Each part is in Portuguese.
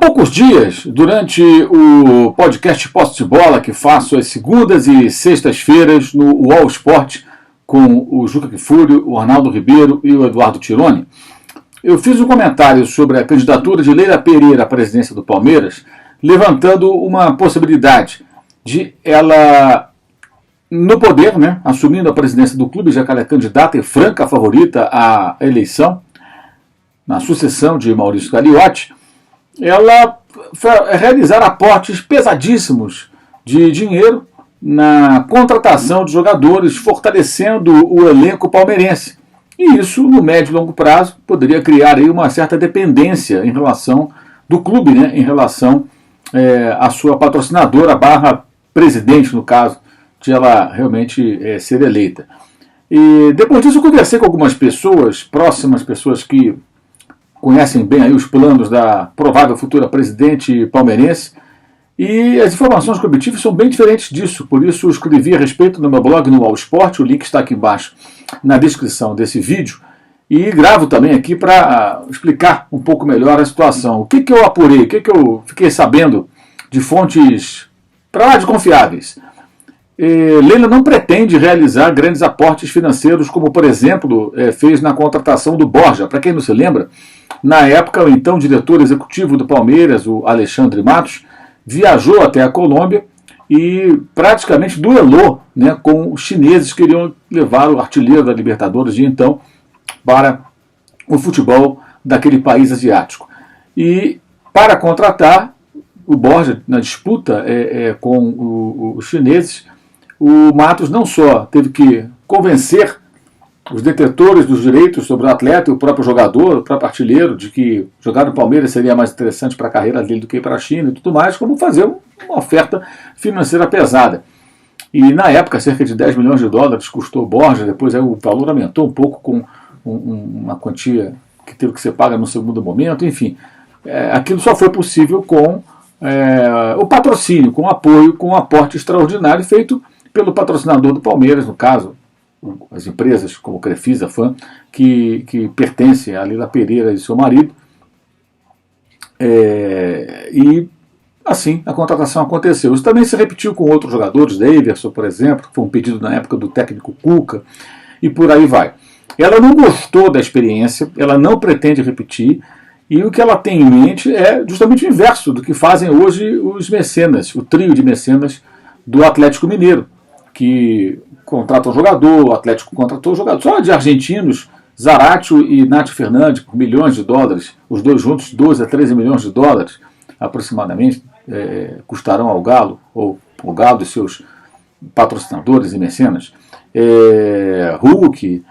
poucos dias, durante o podcast Posse de Bola, que faço às segundas e sextas-feiras no UOL Sport, com o Juca Kfouri, o Arnaldo Ribeiro e o Eduardo Tironi, eu fiz um comentário sobre a candidatura de Leila Pereira à presidência do Palmeiras, levantando uma possibilidade de ela, no poder, assumindo a presidência do clube, já que ela é candidata e franca favorita à eleição, na sucessão de Maurício Gagliotti, ela realizar aportes pesadíssimos de dinheiro na contratação de jogadores, fortalecendo o elenco palmeirense. E isso, no médio e longo prazo, poderia criar aí uma certa dependência em relação do clube, em relação à sua patrocinadora barra presidente, no caso, de ela realmente ser eleita. E depois disso eu conversei com algumas pessoas, próximas pessoas que conhecem bem aí os planos da provável futura presidente palmeirense, e as informações que eu obtive são bem diferentes disso, por isso eu escrevi a respeito no meu blog no UOL Sport, o link está aqui embaixo na descrição desse vídeo, e gravo também aqui para explicar um pouco melhor a situação. O que eu apurei, o que eu fiquei sabendo de fontes para lá de confiáveis. Leila não pretende realizar grandes aportes financeiros, como, por exemplo, fez na contratação do Borja. Para quem não se lembra, na época, o então diretor executivo do Palmeiras, o Alexandre Matos, viajou até a Colômbia e praticamente duelou com os chineses que queriam levar o artilheiro da Libertadores de então para o futebol daquele país asiático. E para contratar o Borja na disputa com os chineses, o Matos não só teve que convencer os detentores dos direitos sobre o atleta e o próprio jogador, o próprio artilheiro, de que jogar no Palmeiras seria mais interessante para a carreira dele do que para a China e tudo mais, como fazer uma oferta financeira pesada. E na época, cerca de 10 milhões de dólares custou o Borja, depois aí o valor aumentou um pouco com uma quantia que teve que ser paga no segundo momento, enfim. Aquilo só foi possível com o patrocínio, com o apoio, com um aporte extraordinário feito pelo patrocinador do Palmeiras, no caso, as empresas como Crefisa, FAM, que pertencem a Leila Pereira e seu marido. E assim a contratação aconteceu. Isso também se repetiu com outros jogadores, Daverson, por exemplo, que foi um pedido na época do técnico Cuca, e por aí vai. Ela não gostou da experiência, ela não pretende repetir, e o que ela tem em mente é justamente o inverso do que fazem hoje os mecenas, o trio de mecenas do Atlético Mineiro, que contratam jogador, o Atlético contratou jogador, só de argentinos, Zaratio e Nath Fernandes, por milhões de dólares, os dois juntos, 12 a 13 milhões de dólares, aproximadamente, custarão ao Galo, ou o Galo e seus patrocinadores e mecenas. Hulk,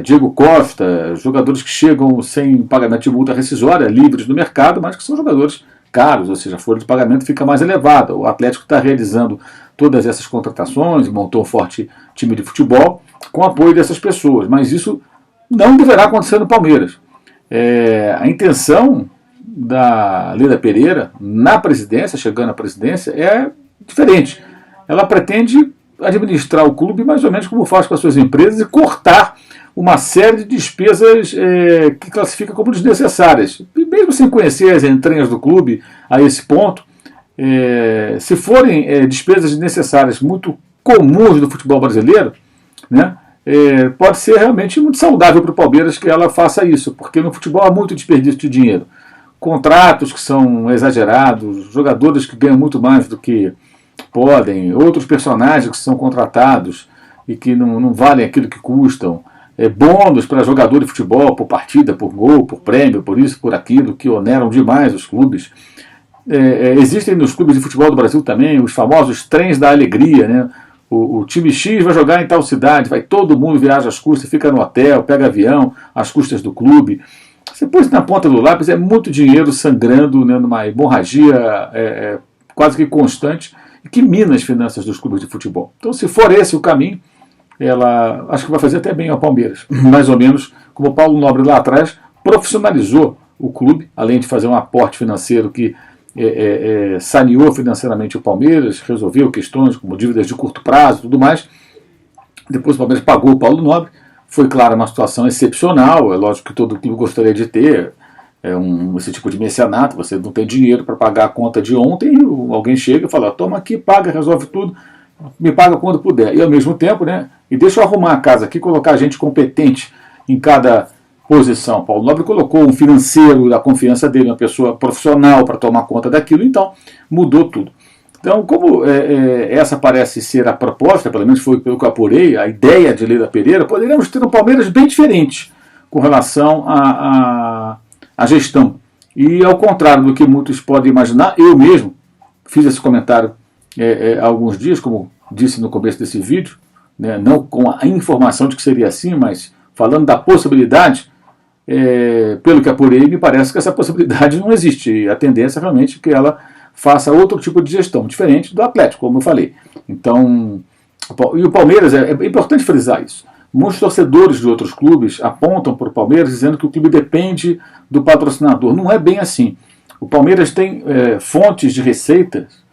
Diego Costa, jogadores que chegam sem pagamento de multa rescisória, livres no mercado, mas que são jogadores caros, ou seja, a folha de pagamento fica mais elevada. O Atlético está realizando todas essas contratações, montou um forte time de futebol com apoio dessas pessoas, mas isso não deverá acontecer no Palmeiras. A intenção da Leila Pereira na presidência, chegando à presidência, é diferente. Ela pretende administrar o clube mais ou menos como faz com as suas empresas e cortar uma série de despesas que classifica como desnecessárias. E mesmo sem conhecer as entranhas do clube a esse ponto, se forem despesas desnecessárias muito comuns do futebol brasileiro, pode ser realmente muito saudável para o Palmeiras que ela faça isso, porque no futebol há muito desperdício de dinheiro. Contratos que são exagerados, jogadores que ganham muito mais do que podem, outros personagens que são contratados e que não valem aquilo que custam, bônus para jogador de futebol, por partida, por gol, por prêmio, por isso, por aquilo, que oneram demais os clubes. Existem nos clubes de futebol do Brasil também os famosos trens da alegria, O time X vai jogar em tal cidade, vai todo mundo viaja às custas, fica no hotel, pega avião, às custas do clube. Você põe na ponta do lápis, é muito dinheiro sangrando numa hemorragia quase que constante e que mina as finanças dos clubes de futebol. Então, se for esse o caminho, ela acho que vai fazer até bem ao Palmeiras. Mais ou menos como o Paulo Nobre lá atrás profissionalizou o clube, além de fazer um aporte financeiro que saneou financeiramente o Palmeiras, resolveu questões como dívidas de curto prazo e tudo mais. Depois o Palmeiras pagou o Paulo Nobre. Foi, claro, uma situação excepcional. É lógico que todo clube gostaria de ter esse tipo de mecenato. Você não tem dinheiro para pagar a conta de ontem, e alguém chega e fala, toma aqui, paga, resolve tudo, me paga quando puder. E ao mesmo tempo, né, e deixa eu arrumar a casa aqui, colocar gente competente em cada posição. Paulo Nobre colocou um financeiro da confiança dele, uma pessoa profissional para tomar conta daquilo, então mudou tudo. Então, como essa parece ser a proposta, pelo menos foi pelo que eu apurei, a ideia de Leila Pereira, poderíamos ter um Palmeiras bem diferente com relação à gestão. E ao contrário do que muitos podem imaginar, eu mesmo fiz esse comentário há alguns dias, como disse no começo desse vídeo, né, não com a informação de que seria assim, mas falando da possibilidade, pelo que apurei, me parece que essa possibilidade não existe. E a tendência realmente é que ela faça outro tipo de gestão, diferente do Atlético, como eu falei. Então, e o Palmeiras, é importante frisar isso. Muitos torcedores de outros clubes apontam para o Palmeiras dizendo que o clube depende do patrocinador. Não é bem assim. O Palmeiras tem fontes de receitas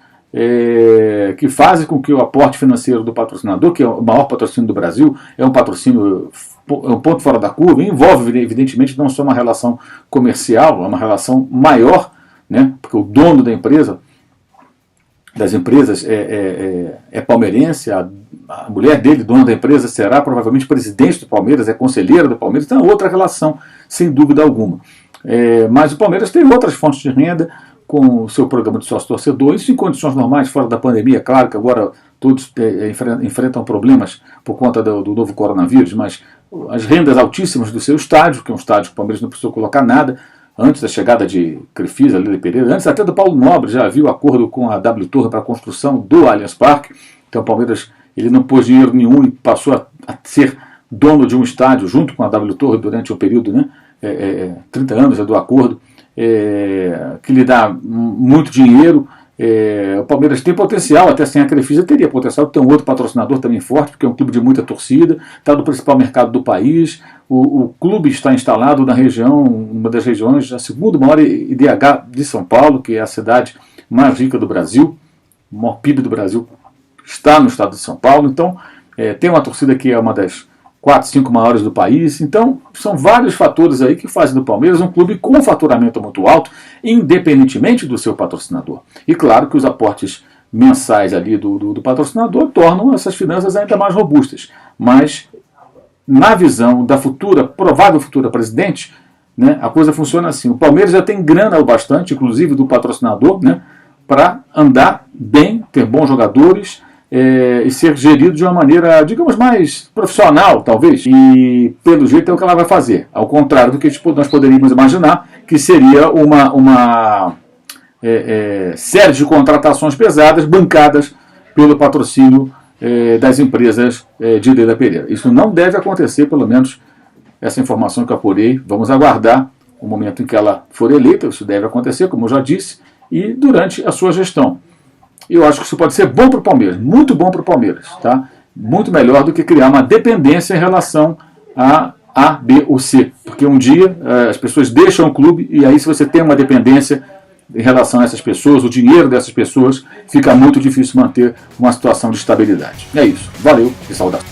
que fazem com que o aporte financeiro do patrocinador, que é o maior patrocínio do Brasil, é um patrocínio, um ponto fora da curva, envolve evidentemente não só uma relação comercial, é uma relação maior, né, porque o dono da empresa, das empresas é palmeirense, a mulher dele, dona da empresa, será provavelmente presidente do Palmeiras, é conselheira do Palmeiras, então é outra relação, sem dúvida alguma. Mas o Palmeiras tem outras fontes de renda, com o seu programa de sócio-torcedor, isso em condições normais, fora da pandemia, claro que agora todos enfrentam problemas por conta do novo coronavírus, mas as rendas altíssimas do seu estádio, que é um estádio que o Palmeiras não precisou colocar nada, antes da chegada de Crefisa, Leila Pereira, antes até do Paulo Nobre, já havia o acordo com a W Torre para a construção do Allianz Parque, então o Palmeiras ele não pôs dinheiro nenhum e passou a ser dono de um estádio junto com a W Torre durante um período, né, 30 anos do acordo, que lhe dá muito dinheiro. O Palmeiras tem potencial, até sem a Crefisa teria potencial de ter um outro patrocinador também forte, porque é um clube de muita torcida, está no principal mercado do país, o clube está instalado na região, uma das regiões, a segunda maior IDH de São Paulo, que é a cidade mais rica do Brasil, o maior PIB do Brasil está no estado de São Paulo, então tem uma torcida que é uma das 4, 5 maiores do país. Então, são vários fatores aí que fazem do Palmeiras um clube com faturamento muito alto, independentemente do seu patrocinador. E claro que os aportes mensais ali do patrocinador tornam essas finanças ainda mais robustas. Mas, na visão da provável futura presidente, né, a coisa funciona assim. O Palmeiras já tem grana o bastante, inclusive do patrocinador, né, para andar bem, ter bons jogadores, e ser gerido de uma maneira, digamos, mais profissional, talvez. E, pelo jeito, é o que ela vai fazer. Ao contrário do que nós poderíamos imaginar, que seria uma série de contratações pesadas, bancadas pelo patrocínio das empresas de Leila Pereira. Isso não deve acontecer, pelo menos essa informação que eu apurei. Vamos aguardar o momento em que ela for eleita, isso deve acontecer, como eu já disse, e durante a sua gestão. Eu acho que isso pode ser bom para o Palmeiras, muito bom para o Palmeiras, tá? Muito melhor do que criar uma dependência em relação a A, B ou C, porque um dia as pessoas deixam o clube e aí se você tem uma dependência em relação a essas pessoas, o dinheiro dessas pessoas, fica muito difícil manter uma situação de estabilidade. É isso, valeu e saudações.